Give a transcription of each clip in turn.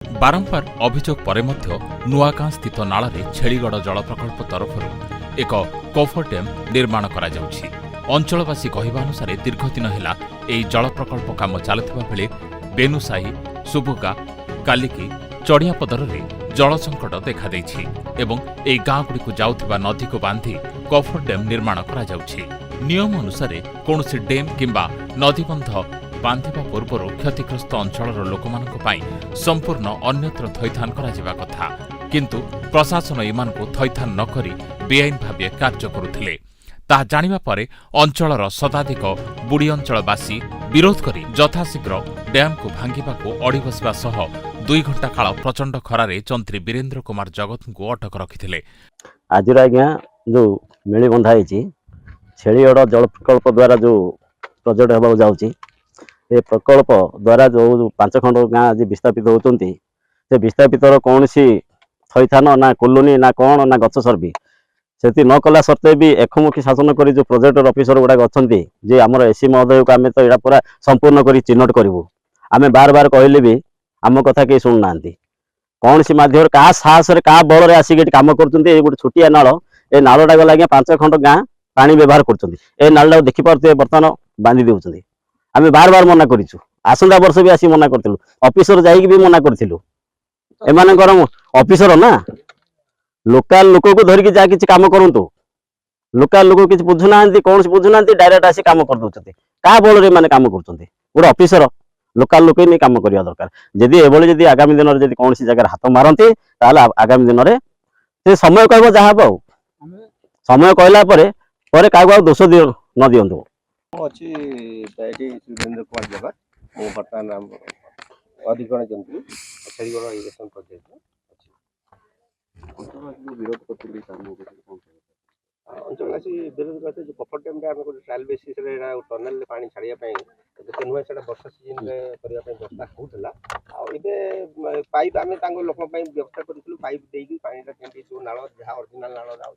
बारंबार अभियोग पर नुआगां स्थित नाଳରେ छेलीगड़ जल प्रकल्प तरफ एक कोफर डैम निर्माण करा जाउछि। अंचलवासी कहवा अनुसार दीर्घदिन है यह जल प्रकल्प काम चलुवा बेले बेनुसाही, सुबुगा, कालिकी, चढ़ियापदर जल संकट देखा एवं यह गाँवगुड़ी जाउथिबा नदी को बांधी कोफर डैम निर्माण करा जाउछि। नियम अनुसार कौनसी डैम किंबा नदीबंध बांधिबा पूर्व क्षतिग्रस्त अंचल लोकमानक पई संपूर्ण अन्यत्र थैथान करा जिबा कथा, किंतु प्रशासन इमानकु थैथान न करी बेआईन भावे कार्य करुथिले। ताहा जानिबा परे अंचलर शताधिक बुड़ी अंचलवासी विरोध करी यथाशीघ्र डैम को भांगिबाकु अड़ी बसिबा सह 2 घंटा काल प्रचंड खरारे जंत्री वीरेन्द्र कुमार जगत को अटक रखिथिले। आज आज्ञा जो मेली बंधा है छेलीगड़ जल प्रकल्प द्वारा जो प्रोजेक्ट होगा जाऊँगी, ये प्रकल्प द्वारा जो 5 खंड गाँ आज विस्थापित होती से विस्थापितर कौन सी थैथान ना कॉलोनी ना कौन ना गछ सर्वी से न कला सत्वे भी एकमुखी शासन कर जो प्रोजेक्टर अफिसर गुड़ाक अच्छा जे आम एसी महोदय को आम तो यहाँ पूरा संपूर्ण कर चिन्हट करूँ। आम बार बार कहले भी आम कथा कहीं शुणुना कौन सी मध्यम क्या साहस क्या बल आसिक कम कर गोटे छोटिया नाल ए नालटा गला आज्ञा 5 खंड गाँ पानी व्यवहार कर नालटा देखिपे बर्तमान बांधि दे। आम बार बार मना करूँ, आसंता वर्ष भी आसी मना करूँ, ऑफिसर जाइक भी मना करूँ। एमानकर ऑफिसर ना लोकल लोक को धरिकी जा किसी काम करूँ, लोकल लोक किसी बुझुना कौन बुझुना डायरेक्ट आसी काम कर दौरान क्या बल रे काम कर गोटे ऑफिसर लोकल लोक नहीं काम करवा दरकार। जदि एभली आगामी दिन में कौन जगह हाथ मारती आगामी दिन में से समय कह जहाँ हम समय कहला क्या दोष न दिंतु। अच्छी वीरेन्द्र कुमार जगत मु बर्तमान अधिकरण जंत्री छेलीगड़ इरिगेशन प्रोजेक्ट विरोध अंचलवासी विरोध करते जो कफर डैम गोटे ट्रायल बेसिस टनेल पानी छाड़िया जिते नुहे से वर्षा सीजन में करने व्यवस्था होता पाइप आम लोक व्यवस्था करूँ पाइप देकी पानी जो नाल जहाँ ओरिजिनल नाल आम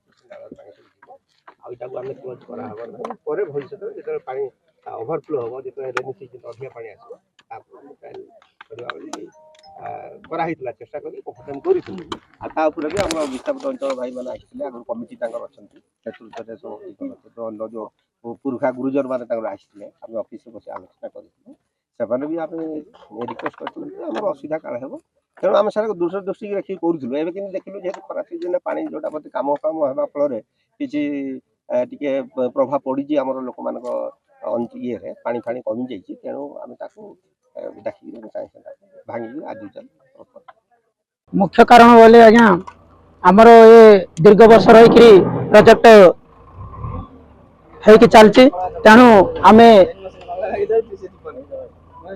क्लोज कर भविष्य जो पानी ओभरफ्लो हम जो रेनी सीजन अधिक पानी आसो चेष्टा कर करूँ भी आम विस्थापित अंचल भाई मैंने आसते आगे कमिटी नेतृत्व जो पुरुखा गुरुजन मैंने आसते आम ऑफिस बस आलोचना करें भी आम रिक्वेस्ट कर असुविधा काल हो तेणु आम सारे दूरदृष्टि रखिक करूँ। एवं कि देखिलु जेहतु खरा सीजन पानी जोटा प्रति काम काम होगा फल किसी टे प्रभाव पड़ी आम लोक मान ये पानी फाणी कमी जाइए तेणु आम डाक भांगी आज मुख्य कारण बोले आज्ञा आमर ये दीर्घ वर्ष रही प्रोजेक्ट है चलती तेणु आम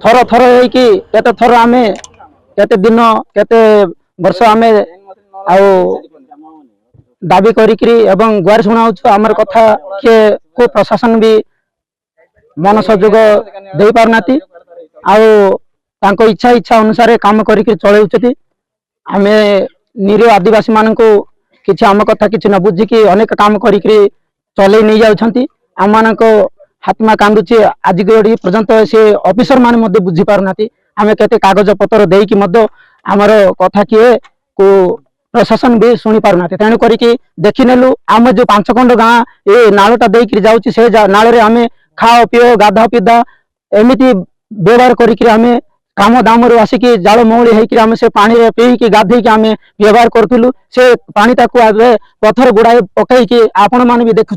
थर थर होते थर आम केते दिन केते वर्ष आम दाबी करी एवं गुहार शुणाऊ आमर कथा किए को प्रशासन भी मन सहयोग दे पारना आउ इच्छा इच्छा अनुसार काम करके चलाउछथि। आमे निरीह आदिवासी मान को किसी आम कथा किसी न बुझिकी अनेक काम करके चलै नहीं जाउछंती। आम मान हाथमा कांदुचे आज पर्यंत से ऑफिसर मान बुझी पारना आम केते कागज पत्र देकी आमर कथा किए को प्रशासन भी शुणी पारना तेणु करके देखिनेलु आम जो 5 खंड गाँ ये नालटा देकी जाउची से नाल रे आमे खाओ पिओ गाधा पिधा एमिति व्यवहार करके आम काम दाम आसिकी जाल मौली होकर से पानी पीकी गाधेकी आम व्यवहार करूँ। से पानी पत्थर गुड़ाए पकईकि आपण मैंने भी देखुं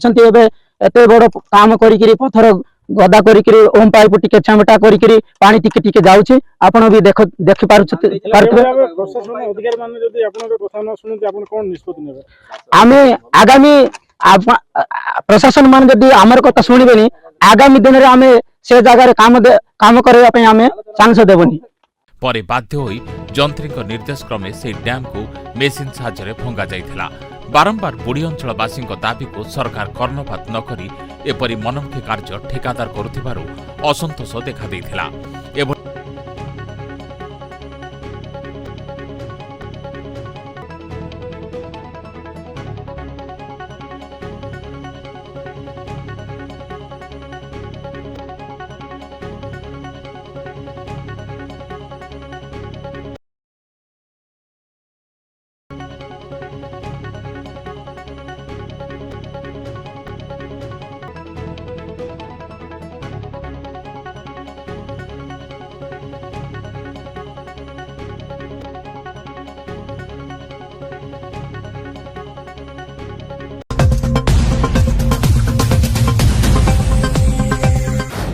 एत बड़ काम कर पत्थर गदा कर ओम पाइप टिके छामटा कर पानी टिके टिके जाऊँगी आपण भी देखि आम आगामी प्रशासन मान जदि आमर कथा शुणबे आगामी दिन में आम से जगह काम करने आम चांस देवनी। परे बाध्य होई जंत्री निर्देश क्रमे से डैम को मेसीन साहाय्य भंगा जाइथिला। बारंबार बुड़ी अंचलवासी दाबी को सरकार कर्णपात न करी एपरी मनमुखी कार्य ठेकादार करुथिबारु असंतोष देखा देइथिला।